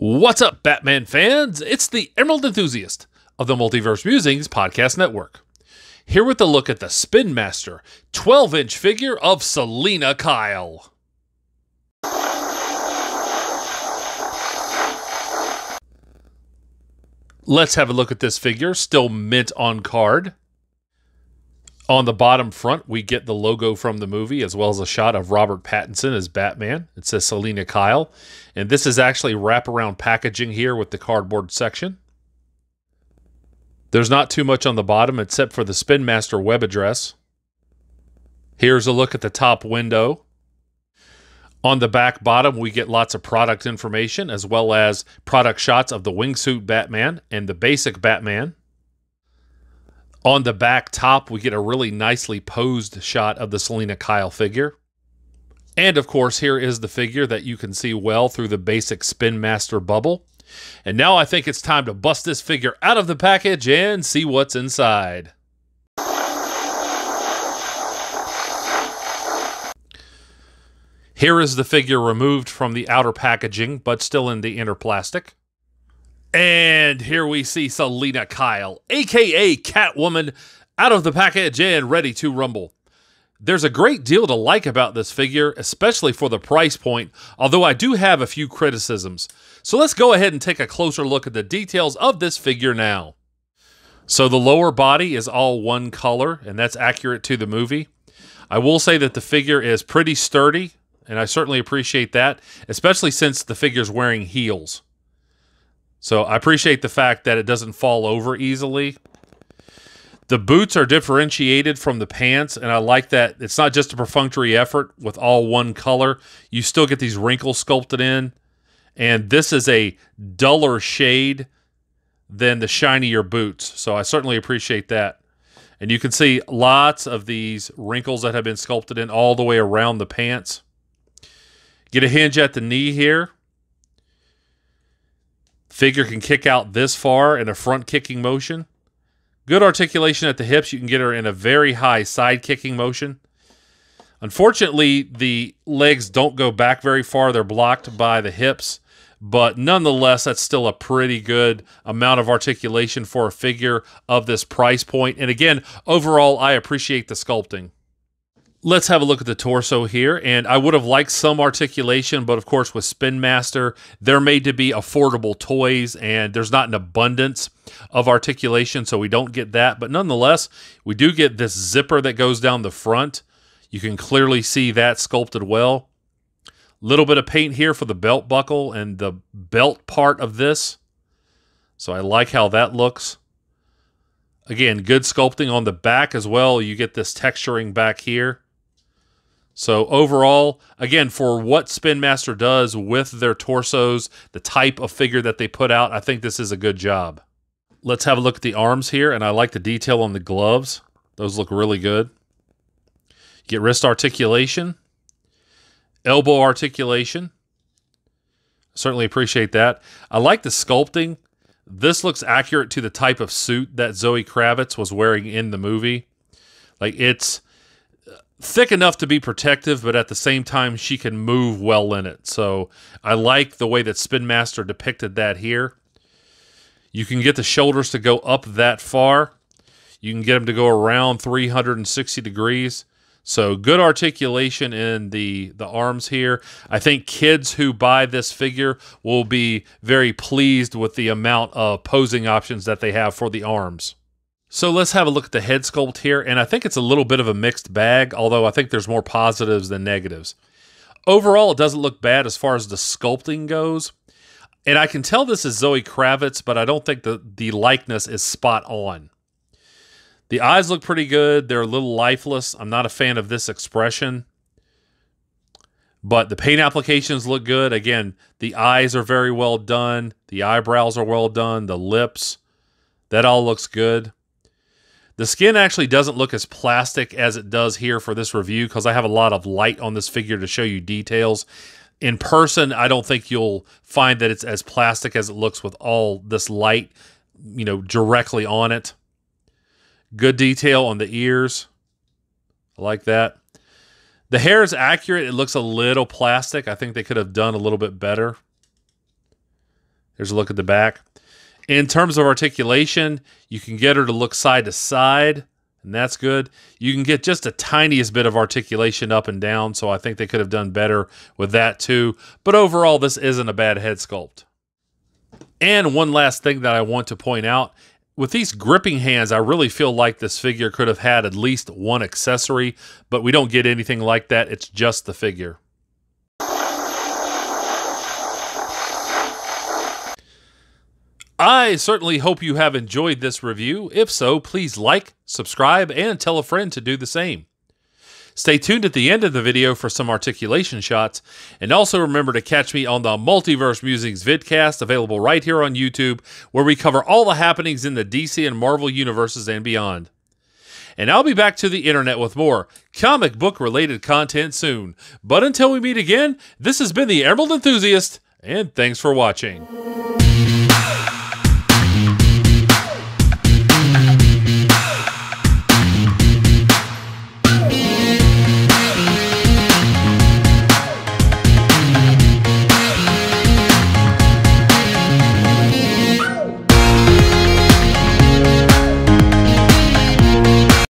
What's up, Batman fans? It's the Emerald Enthusiast of the Multiverse Musings Podcast Network. Here with a look at the Spin Master 12-inch figure of Selina Kyle. Let's have a look at this figure, still mint on card. On the bottom front, we get the logo from the movie, as well as a shot of Robert Pattinson as Batman. It says Selina Kyle. And this is actually wraparound packaging here with the cardboard section. There's not too much on the bottom except for the Spin Master web address. Here's a look at the top window. On the back bottom, we get lots of product information, as well as product shots of the wingsuit Batman and the basic Batman. On the back top, we get a really nicely posed shot of the Selina Kyle figure. And of course, here is the figure that you can see well through the basic Spin Master bubble. And now I think it's time to bust this figure out of the package and see what's inside. Here is the figure removed from the outer packaging, but still in the inner plastic. And here we see Selina Kyle, aka Catwoman, out of the package and ready to rumble. There's a great deal to like about this figure, especially for the price point, although I do have a few criticisms. So let's go ahead and take a closer look at the details of this figure now. So the lower body is all one color, and that's accurate to the movie. I will say that the figure is pretty sturdy, and I certainly appreciate that, especially since the figure's wearing heels. So I appreciate the fact that it doesn't fall over easily. The boots are differentiated from the pants, and I like that it's not just a perfunctory effort with all one color. You still get these wrinkles sculpted in, and this is a duller shade than the shinier boots. So I certainly appreciate that. And you can see lots of these wrinkles that have been sculpted in all the way around the pants. Get a hinge at the knee here. Figure can kick out this far in a front kicking motion. Good articulation at the hips. You can get her in a very high side kicking motion. Unfortunately, the legs don't go back very far. They're blocked by the hips. But nonetheless, that's still a pretty good amount of articulation for a figure of this price point. And again, overall, I appreciate the sculpting. Let's have a look at the torso here, and I would have liked some articulation, but of course with Spin Master, they're made to be affordable toys, and there's not an abundance of articulation, so we don't get that. But nonetheless, we do get this zipper that goes down the front. You can clearly see that sculpted well. Little bit of paint here for the belt buckle and the belt part of this. So I like how that looks. Again, good sculpting on the back as well. You get this texturing back here. So overall, again, for what Spin Master does with their torsos, the type of figure that they put out, I think this is a good job. Let's have a look at the arms here, and I like the detail on the gloves. Those look really good. Get wrist articulation, elbow articulation. Certainly appreciate that. I like the sculpting. This looks accurate to the type of suit that Zoe Kravitz was wearing in the movie. Like, it's thick enough to be protective, but at the same time, she can move well in it. So I like the way that Spin Master depicted that here. You can get the shoulders to go up that far. You can get them to go around 360 degrees. So good articulation in the arms here. I think kids who buy this figure will be very pleased with the amount of posing options that they have for the arms. So let's have a look at the head sculpt here, and I think it's a little bit of a mixed bag, although I think there's more positives than negatives. Overall, it doesn't look bad as far as the sculpting goes, and I can tell this is Zoe Kravitz, but I don't think the likeness is spot on. The eyes look pretty good. They're a little lifeless. I'm not a fan of this expression, but the paint applications look good. Again, the eyes are very well done. The eyebrows are well done. The lips, that all looks good. The skin actually doesn't look as plastic as it does here for this review because I have a lot of light on this figure to show you details. In person, I don't think you'll find that it's as plastic as it looks with all this light, directly on it. Good detail on the ears. I like that. The hair is accurate. It looks a little plastic. I think they could have done a little bit better. There's a look at the back. In terms of articulation, you can get her to look side to side, and that's good. You can get just a tiniest bit of articulation up and down, so I think they could have done better with that too. But overall, this isn't a bad head sculpt. And one last thing that I want to point out, with these gripping hands, I really feel like this figure could have had at least one accessory, but we don't get anything like that. It's just the figure. I certainly hope you have enjoyed this review. If so, please like, subscribe, and tell a friend to do the same. Stay tuned at the end of the video for some articulation shots, and also remember to catch me on the Multiverse Musings vidcast, available right here on YouTube, where we cover all the happenings in the DC and Marvel universes and beyond. And I'll be back to the internet with more comic book related content soon. But until we meet again, this has been the Emerald Enthusiast, and thanks for watching.